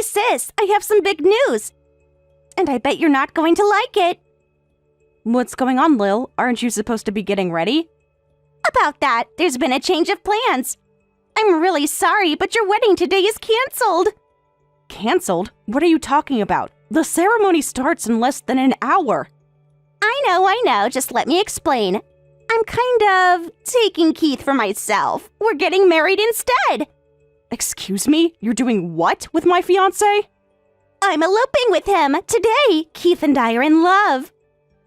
sis, I have some big news. And I bet you're not going to like it. What's going on, Lil? Aren't you supposed to be getting ready? About that, there's been a change of plans. I'm really sorry, but your wedding today is canceled. Canceled? What are you talking about? The ceremony starts in less than an hour. I know. Just let me explain. I'm kind of taking Keith for myself. We're getting married instead. Excuse me? You're doing what with my fiancé? I'm eloping with him. Today, Keith and I are in love.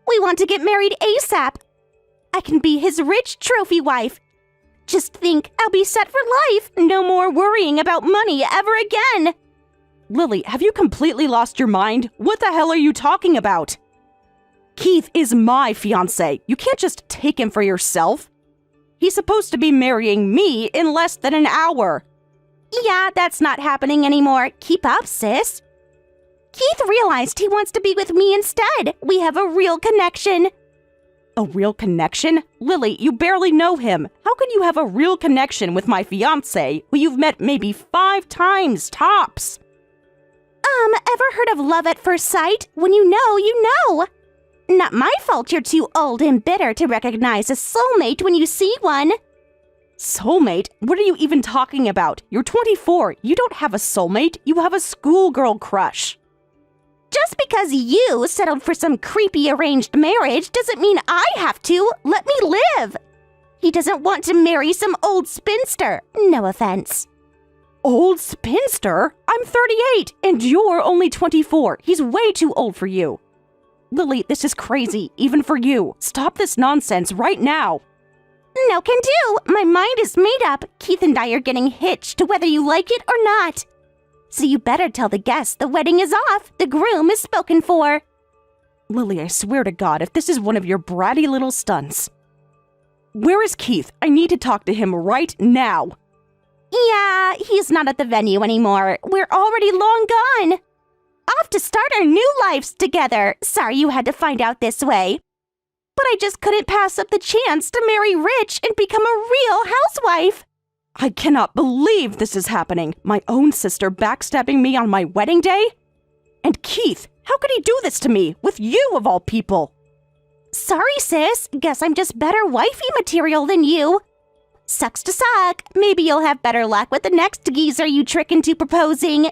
We want to get married ASAP. I can be his rich trophy wife. Just think, I'll be set for life. No more worrying about money ever again. Lily, have you completely lost your mind? What the hell are you talking about? Keith is my fiancé. You can't just take him for yourself. He's supposed to be marrying me in less than an hour. Yeah, that's not happening anymore. Keep up, sis. Keith realized he wants to be with me instead. We have a real connection. A real connection? Lily, you barely know him. How can you have a real connection with my fiancé who you've met maybe 5 times tops? Ever heard of love at first sight? When you know, you know. Not my fault you're too old and bitter to recognize a soulmate when you see one. Soulmate? What are you even talking about? You're 24. You don't have a soulmate. You have a schoolgirl crush. Just because you settled for some creepy arranged marriage doesn't mean I have to. Let me live. He doesn't want to marry some old spinster. No offense. Old spinster? I'm 38, and you're only 24. He's way too old for you. Lily, this is crazy, even for you. Stop this nonsense right now. No can do. My mind is made up. Keith and I are getting hitched, whether you like it or not. So you better tell the guests the wedding is off. The groom is spoken for. Lily, I swear to God, if this is one of your bratty little stunts. Where is Keith? I need to talk to him right now. Yeah, he's not at the venue anymore. We're already long gone. Off to start our new lives together. Sorry you had to find out this way. But I just couldn't pass up the chance to marry rich and become a real housewife. I cannot believe this is happening. My own sister backstabbing me on my wedding day? And Keith, how could he do this to me, with you of all people? Sorry, sis. Guess I'm just better wifey material than you. Sucks to suck. Maybe you'll have better luck with the next geezer you trick into proposing.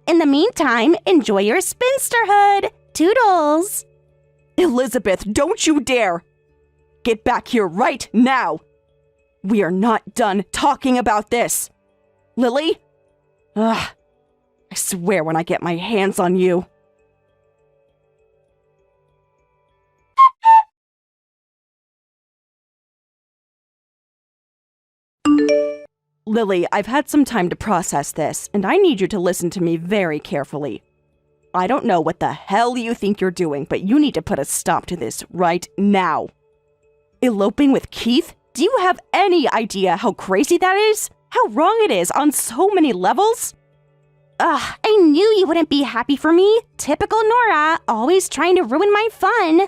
In the meantime, enjoy your spinsterhood. Toodles. Elizabeth, don't you dare! Get back here right now! We are not done talking about this. Lily? Ugh. I swear when I get my hands on you. Lily, I've had some time to process this, and I need you to listen to me very carefully. I don't know what the hell you think you're doing, but you need to put a stop to this right now. Eloping with Keith? Do you have any idea how crazy that is? How wrong it is on so many levels? Ugh, I knew you wouldn't be happy for me. Typical Nora, always trying to ruin my fun.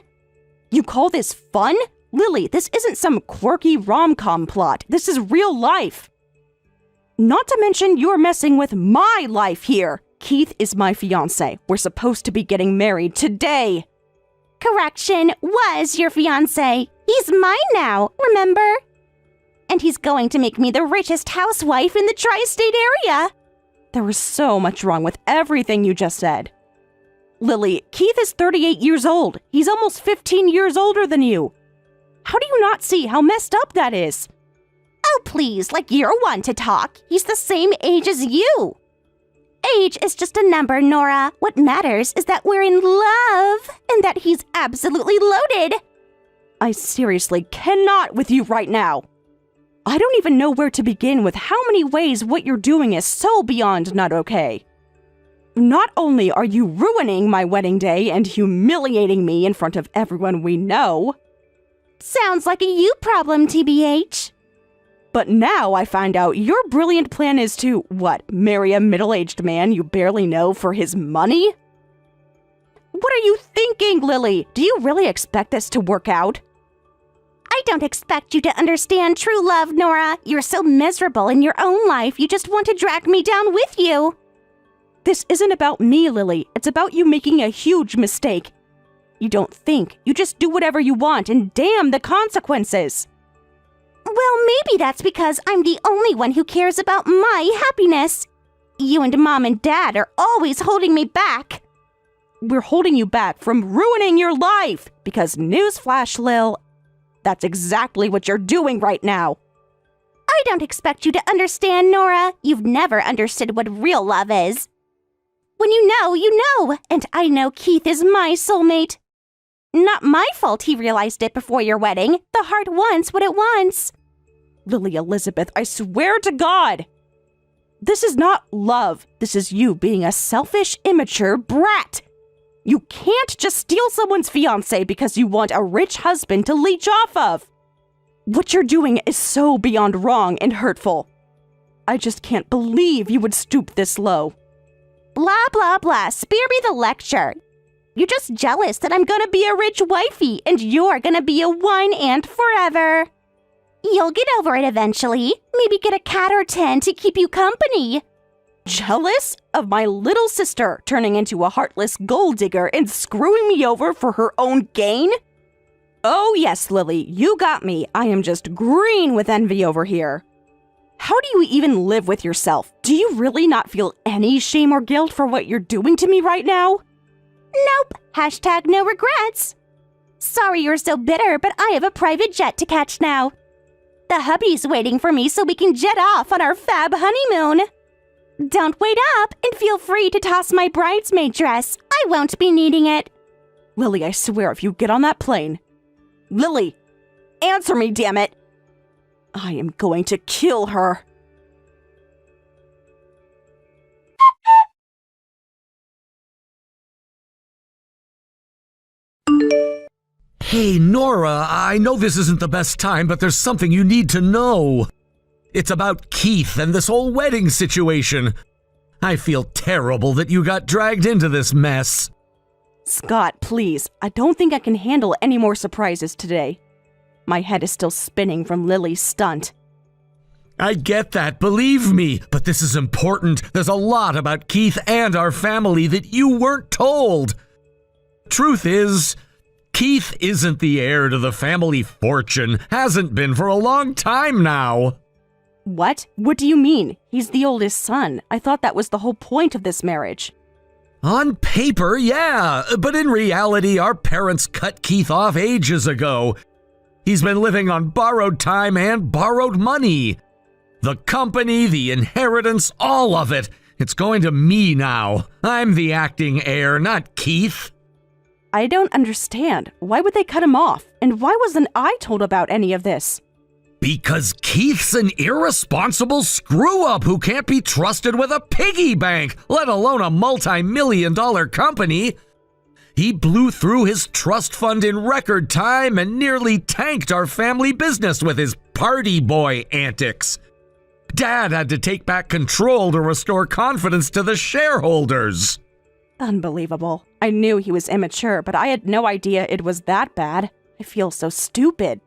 You call this fun? Lily, this isn't some quirky rom-com plot. This is real life. Not to mention you're messing with my life here. Keith is my fiancé. We're supposed to be getting married today. Correction, was your fiancé. He's mine now, remember? And he's going to make me the richest housewife in the tri-state area. There was so much wrong with everything you just said. Lily, Keith is 38 years old. He's almost 15 years older than you. How do you not see how messed up that is? Oh, please, like you're one to talk. He's the same age as you. Age is just a number, Nora. What matters is that we're in love and that he's absolutely loaded. I seriously cannot with you right now. I don't even know where to begin with how many ways what you're doing is so beyond not okay. Not only are you ruining my wedding day and humiliating me in front of everyone we know. Sounds like a you problem, TBH. But now I find out your brilliant plan is to, what, marry a middle-aged man you barely know for his money? What are you thinking, Lily? Do you really expect this to work out? I don't expect you to understand true love, Nora. You're so miserable in your own life, you just want to drag me down with you. This isn't about me, Lily. It's about you making a huge mistake. You don't think. You just do whatever you want, and damn the consequences. Well, maybe that's because I'm the only one who cares about my happiness. You and Mom and Dad are always holding me back. We're holding you back from ruining your life because newsflash, Lil, that's exactly what you're doing right now. I don't expect you to understand, Nora. You've never understood what real love is. When you know, and I know Keith is my soulmate. Not my fault he realized it before your wedding. The heart wants what it wants. Lily Elizabeth, I swear to God. This is not love. This is you being a selfish, immature brat. You can't just steal someone's fiancé because you want a rich husband to leech off of. What you're doing is so beyond wrong and hurtful. I just can't believe you would stoop this low. Blah, blah, blah. Spare me the lecture. You're just jealous that I'm gonna be a rich wifey and you're gonna be a wine aunt forever. You'll get over it eventually. Maybe get a cat or 10 to keep you company. Jealous of my little sister turning into a heartless gold digger and screwing me over for her own gain? Oh yes, Lily, you got me. I am just green with envy over here. How do you even live with yourself? Do you really not feel any shame or guilt for what you're doing to me right now? Nope. Hashtag no regrets. Sorry you're so bitter, but I have a private jet to catch now. The hubby's waiting for me so we can jet off on our fab honeymoon. Don't wait up and feel free to toss my bridesmaid dress. I won't be needing it. Lily, I swear if you get on that plane... Lily, answer me, damn it! I am going to kill her. Hey, Nora, I know this isn't the best time, but there's something you need to know. It's about Keith and this whole wedding situation. I feel terrible that you got dragged into this mess. Scott, please. I don't think I can handle any more surprises today. My head is still spinning from Lily's stunt. I get that, believe me, but this is important. There's a lot about Keith and our family that you weren't told. Truth is, Keith isn't the heir to the family fortune. Hasn't been for a long time now. What? What do you mean? He's the oldest son. I thought that was the whole point of this marriage. On paper, yeah, but in reality, our parents cut Keith off ages ago. He's been living on borrowed time and borrowed money. The company, the inheritance, all of it. It's going to me now. I'm the acting heir, not Keith. I don't understand. Why would they cut him off? And why wasn't I told about any of this? Because Keith's an irresponsible screw-up who can't be trusted with a piggy bank, let alone a multi-million-dollar company. He blew through his trust fund in record time and nearly tanked our family business with his party boy antics. Dad had to take back control to restore confidence to the shareholders. Unbelievable. I knew he was immature, but I had no idea it was that bad. I feel so stupid.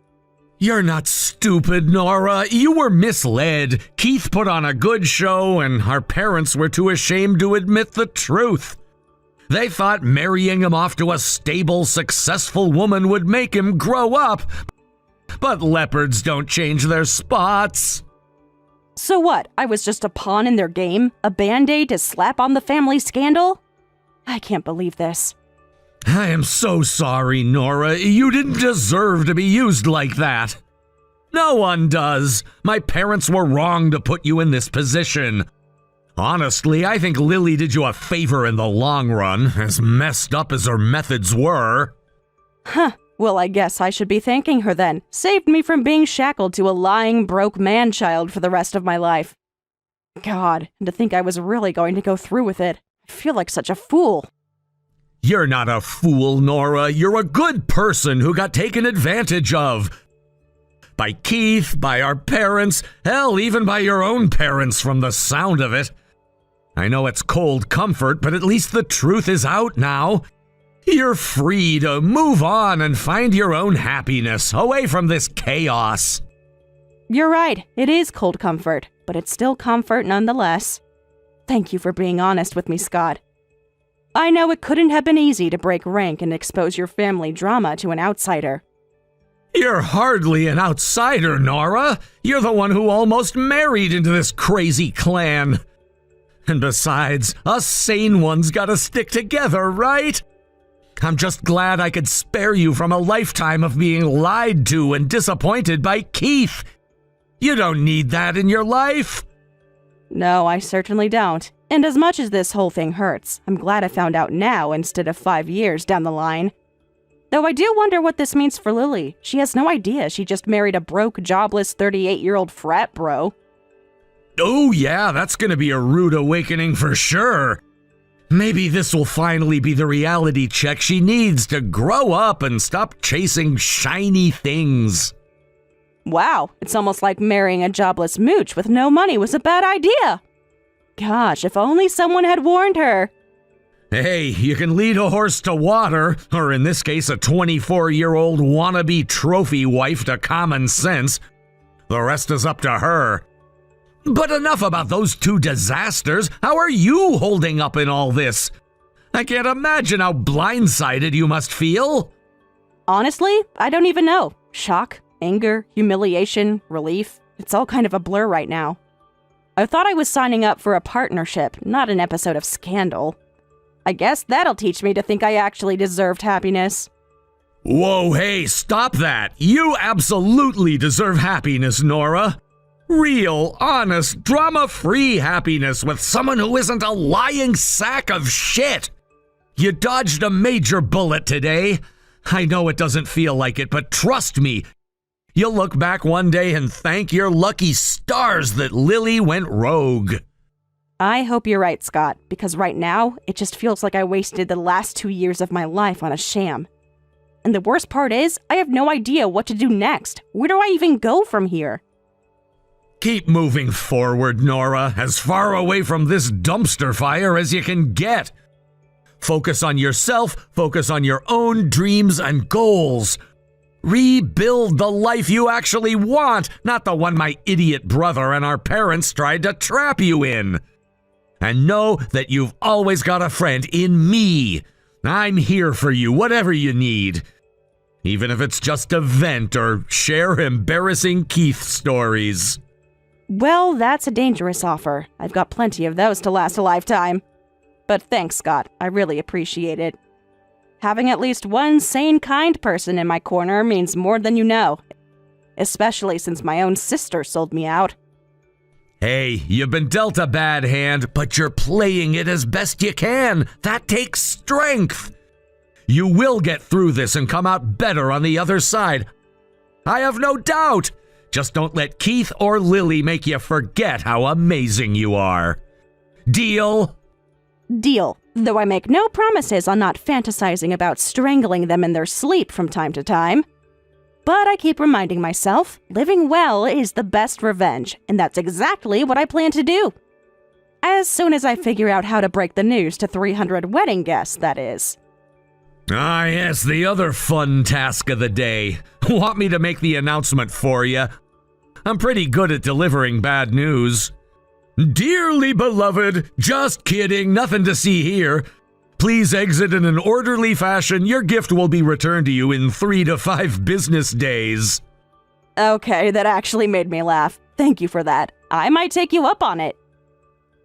You're not stupid, Nora. You were misled. Keith put on a good show, and our parents were too ashamed to admit the truth. They thought marrying him off to a stable, successful woman would make him grow up. But leopards don't change their spots. So what? I was just a pawn in their game? A band-aid to slap on the family scandal? I can't believe this. I am so sorry, Nora. You didn't deserve to be used like that. No one does. My parents were wrong to put you in this position. Honestly, I think Lily did you a favor in the long run, as messed up as her methods were. Huh. Well, I guess I should be thanking her then. Saved me from being shackled to a lying, broke man-child for the rest of my life. God, and to think I was really going to go through with it. I feel like such a fool. You're not a fool, Nora. You're a good person who got taken advantage of. By Keith, by our parents, hell, even by your own parents from the sound of it. I know it's cold comfort, but at least the truth is out now. You're free to move on and find your own happiness away from this chaos. You're right. It is cold comfort, but it's still comfort nonetheless. Thank you for being honest with me, Scott. I know it couldn't have been easy to break rank and expose your family drama to an outsider. You're hardly an outsider, Nora. You're the one who almost married into this crazy clan. And besides, us sane ones gotta stick together, right? I'm just glad I could spare you from a lifetime of being lied to and disappointed by Keith. You don't need that in your life. No, I certainly don't. And as much as this whole thing hurts, I'm glad I found out now instead of 5 years down the line. Though I do wonder what this means for Lily. She has no idea she just married a broke, jobless 38-year-old frat bro. Oh yeah, that's gonna be a rude awakening for sure. Maybe this will finally be the reality check she needs to grow up and stop chasing shiny things. Wow, it's almost like marrying a jobless mooch with no money was a bad idea. Gosh, if only someone had warned her. Hey, you can lead a horse to water, or in this case a 24-year-old wannabe trophy wife to common sense. The rest is up to her. But enough about those two disasters. How are you holding up in all this? I can't imagine how blindsided you must feel. Honestly, I don't even know. Shock, anger, humiliation, relief. It's all kind of a blur right now. I thought I was signing up for a partnership, not an episode of Scandal. I guess that'll teach me to think I actually deserved happiness. Whoa, hey, stop that. You absolutely deserve happiness, Nora. Real, honest, drama-free happiness with someone who isn't a lying sack of shit. You dodged a major bullet today. I know it doesn't feel like it, but trust me, you'll look back one day and thank your lucky stars that Lily went rogue. I hope you're right, Scott, because right now, it just feels like I wasted the last 2 years of my life on a sham. And the worst part is, I have no idea what to do next. Where do I even go from here? Keep moving forward, Nora, as far away from this dumpster fire as you can get. Focus on yourself, focus on your own dreams and goals. Rebuild the life you actually want, not the one my idiot brother and our parents tried to trap you in. And know that you've always got a friend in me. I'm here for you, whatever you need. Even if it's just to vent or share embarrassing Keith stories. Well, that's a dangerous offer. I've got plenty of those to last a lifetime. But thanks, Scott. I really appreciate it. Having at least one sane, kind person in my corner means more than you know. Especially since my own sister sold me out. Hey, you've been dealt a bad hand, but you're playing it as best you can. That takes strength. You will get through this and come out better on the other side. I have no doubt. Just don't let Keith or Lily make you forget how amazing you are. Deal? Deal. Though I make no promises on not fantasizing about strangling them in their sleep from time to time. But I keep reminding myself, living well is the best revenge, and that's exactly what I plan to do. As soon as I figure out how to break the news to 300 wedding guests, that is. Ah, yes, the other fun task of the day. Want me to make the announcement for you? I'm pretty good at delivering bad news. Dearly beloved, just kidding, nothing to see here. Please exit in an orderly fashion. Your gift will be returned to you in 3 to 5 business days. Okay, that actually made me laugh. Thank you for that. I might take you up on it.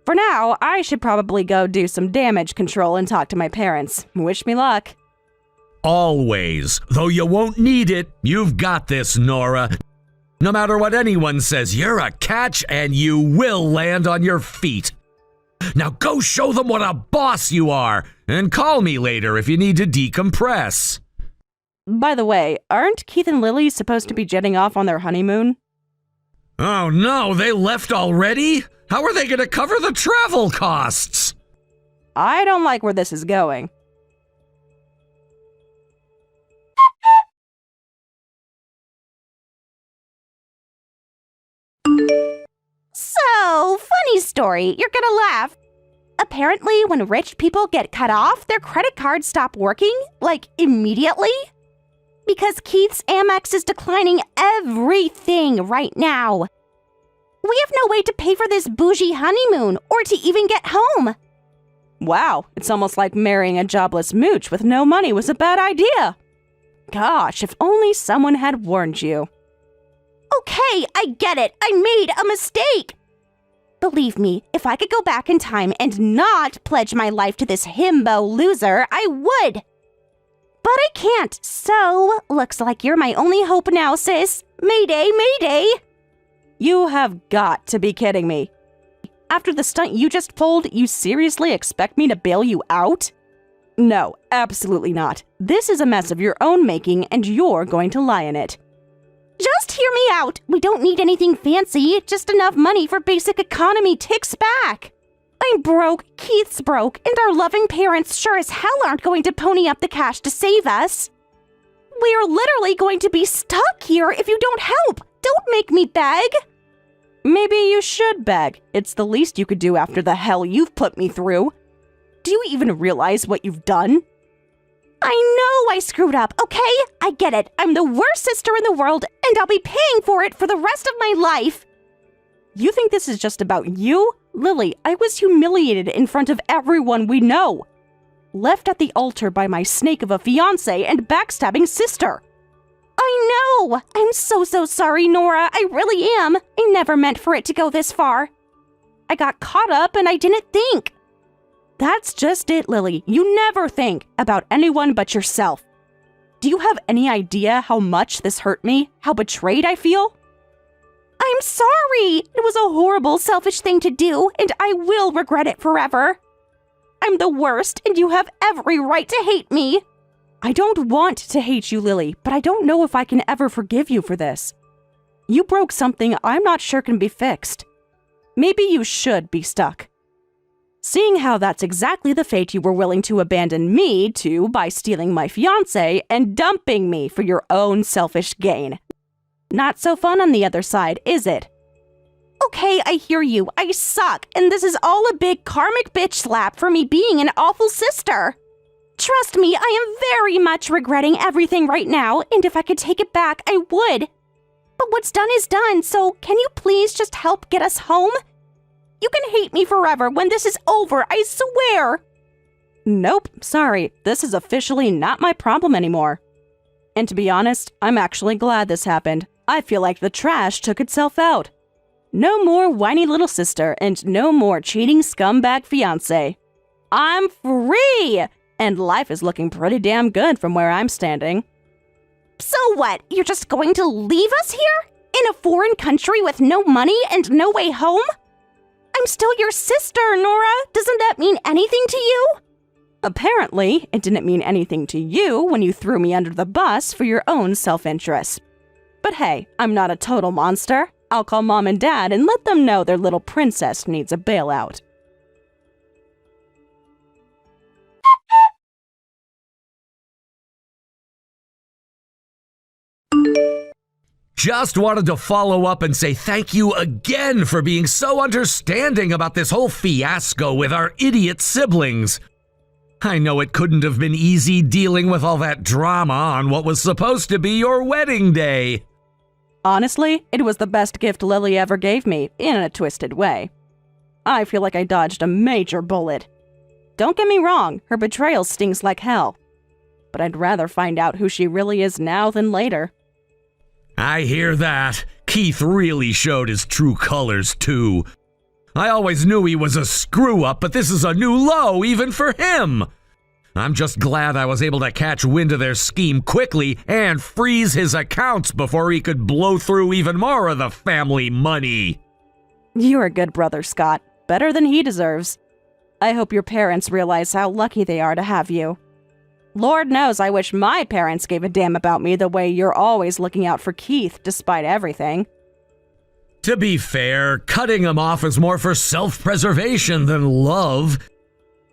For now, I should probably go do some damage control and talk to my parents. Wish me luck. Always. Though you won't need it, you've got this, Nora. No matter what anyone says, you're a catch and you will land on your feet. Now go show them what a boss you are, and call me later if you need to decompress. By the way, aren't Keith and Lily supposed to be jetting off on their honeymoon? Oh no, they left already? How are they going to cover the travel costs? I don't like where this is going. So, funny story. You're gonna laugh. Apparently, when rich people get cut off, their credit cards stop working, like, immediately. Because Keith's Amex is declining everything right now. We have no way to pay for this bougie honeymoon or to even get home. Wow, it's almost like marrying a jobless mooch with no money was a bad idea. Gosh, if only someone had warned you. Okay, I get it. I made a mistake. Believe me, if I could go back in time and not pledge my life to this himbo loser, I would. But I can't, so looks like you're my only hope now, sis. Mayday, mayday. You have got to be kidding me. After the stunt you just pulled, you seriously expect me to bail you out? No, absolutely not. This is a mess of your own making, and you're going to lie in it. Just hear me out. We don't need anything fancy, just enough money for basic economy ticks back. I'm broke, Keith's broke, and our loving parents sure as hell aren't going to pony up the cash to save us. We're literally going to be stuck here if you don't help. Don't make me beg. Maybe you should beg. It's the least you could do after the hell you've put me through. Do you even realize what you've done? I know I screwed up, okay? I get it. I'm the worst sister in the world, and I'll be paying for it for the rest of my life. You think this is just about you? Lily, I was humiliated in front of everyone we know. Left at the altar by my snake of a fiancé and backstabbing sister. I know! I'm so sorry, Nora. I really am. I never meant for it to go this far. I got caught up and I didn't think. That's just it, Lily. You never think about anyone but yourself. Do you have any idea how much this hurt me? How betrayed I feel? I'm sorry. It was a horrible, selfish thing to do, and I will regret it forever. I'm the worst, and you have every right to hate me. I don't want to hate you, Lily, but I don't know if I can ever forgive you for this. You broke something I'm not sure can be fixed. Maybe you should be stuck. Seeing how that's exactly the fate you were willing to abandon me to by stealing my fiancé and dumping me for your own selfish gain. Not so fun on the other side, is it? Okay, I hear you. I suck, and this is all a big karmic bitch slap for me being an awful sister. Trust me, I am very much regretting everything right now, and if I could take it back, I would. But what's done is done, so can you please just help get us home? You can hate me forever when this is over, I swear. Nope, sorry. This is officially not my problem anymore. And to be honest, I'm actually glad this happened. I feel like the trash took itself out. No more whiny little sister and no more cheating scumbag fiancé. I'm free! And life is looking pretty damn good from where I'm standing. So what? You're just going to leave us here? In a foreign country with no money and no way home? I'm still your sister, Nora. Doesn't that mean anything to you? Apparently, it didn't mean anything to you when you threw me under the bus for your own self-interest. But hey, I'm not a total monster. I'll call Mom and Dad and let them know their little princess needs a bailout. Just wanted to follow up and say thank you again for being so understanding about this whole fiasco with our idiot siblings. I know it couldn't have been easy dealing with all that drama on what was supposed to be your wedding day. Honestly, it was the best gift Lily ever gave me, in a twisted way. I feel like I dodged a major bullet. Don't get me wrong, her betrayal stings like hell. But I'd rather find out who she really is now than later. I hear that. Keith really showed his true colors, too. I always knew he was a screw-up, but this is a new low even for him. I'm just glad I was able to catch wind of their scheme quickly and freeze his accounts before he could blow through even more of the family money. You're a good brother, Scott. Better than he deserves. I hope your parents realize how lucky they are to have you. Lord knows I wish my parents gave a damn about me the way you're always looking out for Keith despite everything. To be fair, cutting him off is more for self-preservation than love.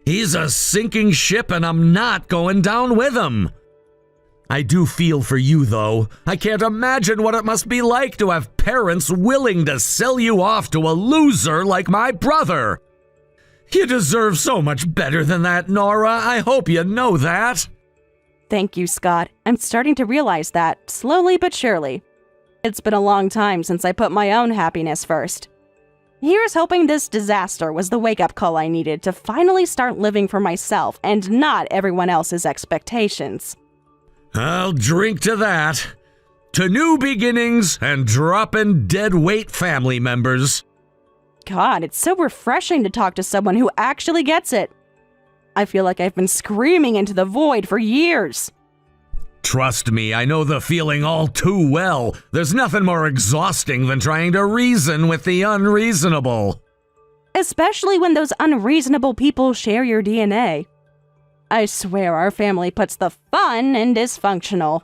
He's a sinking ship and I'm not going down with him. I do feel for you, though. I can't imagine what it must be like to have parents willing to sell you off to a loser like my brother. You deserve so much better than that, Nora. I hope you know that. Thank you, Scott. I'm starting to realize that, slowly but surely. It's been a long time since I put my own happiness first. Here's hoping this disaster was the wake-up call I needed to finally start living for myself and not everyone else's expectations. I'll drink to that. To new beginnings and dropping dead weight family members. God, it's so refreshing to talk to someone who actually gets it. I feel like I've been screaming into the void for years. Trust me, I know the feeling all too well. There's nothing more exhausting than trying to reason with the unreasonable. Especially when those unreasonable people share your DNA. I swear our family puts the fun in dysfunctional.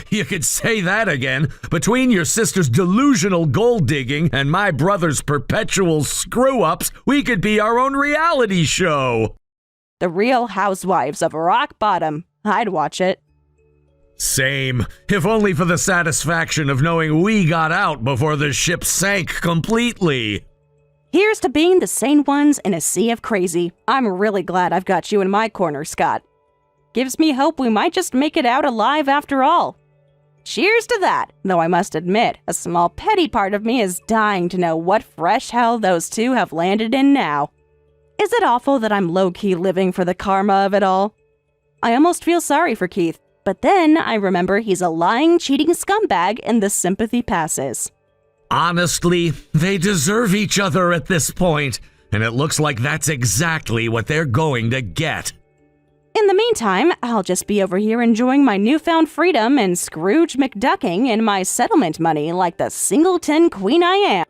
You could say that again. Between your sister's delusional gold digging and my brother's perpetual screw-ups, we could be our own reality show. The Real Housewives of Rock Bottom. I'd watch it. Same, if only for the satisfaction of knowing we got out before the ship sank completely. Here's to being the sane ones in a sea of crazy. I'm really glad I've got you in my corner, Scott. Gives me hope we might just make it out alive after all. Cheers to that, though I must admit, a small petty part of me is dying to know what fresh hell those two have landed in now. Is it awful that I'm low-key living for the karma of it all? I almost feel sorry for Keith, but then I remember he's a lying, cheating scumbag and the sympathy passes. Honestly, they deserve each other at this point, and it looks like that's exactly what they're going to get. In the meantime, I'll just be over here enjoying my newfound freedom and Scrooge McDucking in my settlement money like the singleton queen I am.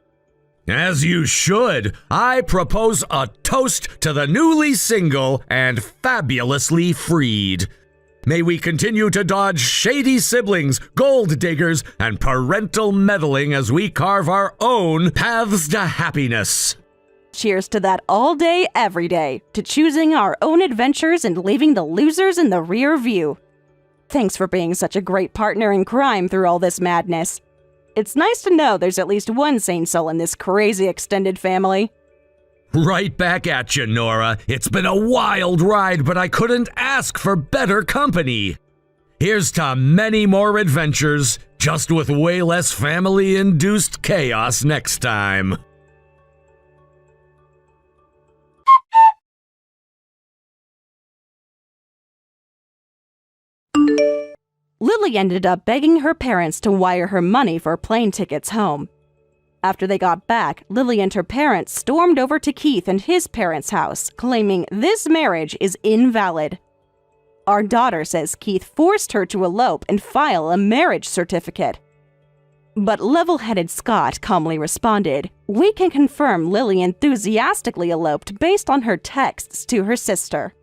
As you should. I propose a toast to the newly single and fabulously freed. May we continue to dodge shady siblings, gold diggers, and parental meddling as we carve our own paths to happiness. Cheers to that all day, every day, to choosing our own adventures and leaving the losers in the rear view. Thanks for being such a great partner in crime through all this madness. It's nice to know there's at least one sane soul in this crazy extended family. Right back at you, Nora. It's been a wild ride, but I couldn't ask for better company. Here's to many more adventures, just with way less family-induced chaos next time. Lily ended up begging her parents to wire her money for plane tickets home. After they got back, Lily and her parents stormed over to Keith and his parents' house, claiming this marriage is invalid. Our daughter says Keith forced her to elope and file a marriage certificate. But level-headed Scott calmly responded, "We can confirm Lily enthusiastically eloped based on her texts to her sister."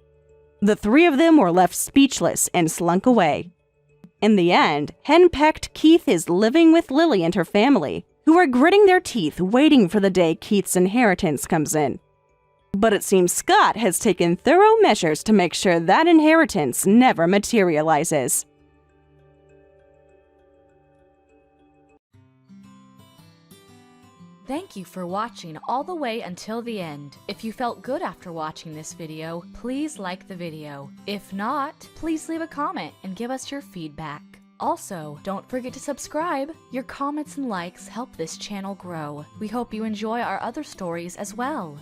The three of them were left speechless and slunk away. In the end, henpecked Keith is living with Lily and her family, who are gritting their teeth waiting for the day Keith's inheritance comes in. But it seems Scott has taken thorough measures to make sure that inheritance never materializes. Thank you for watching all the way until the end. If you felt good after watching this video, please like the video. If not, please leave a comment and give us your feedback. Also, don't forget to subscribe. Your comments and likes help this channel grow. We hope you enjoy our other stories as well.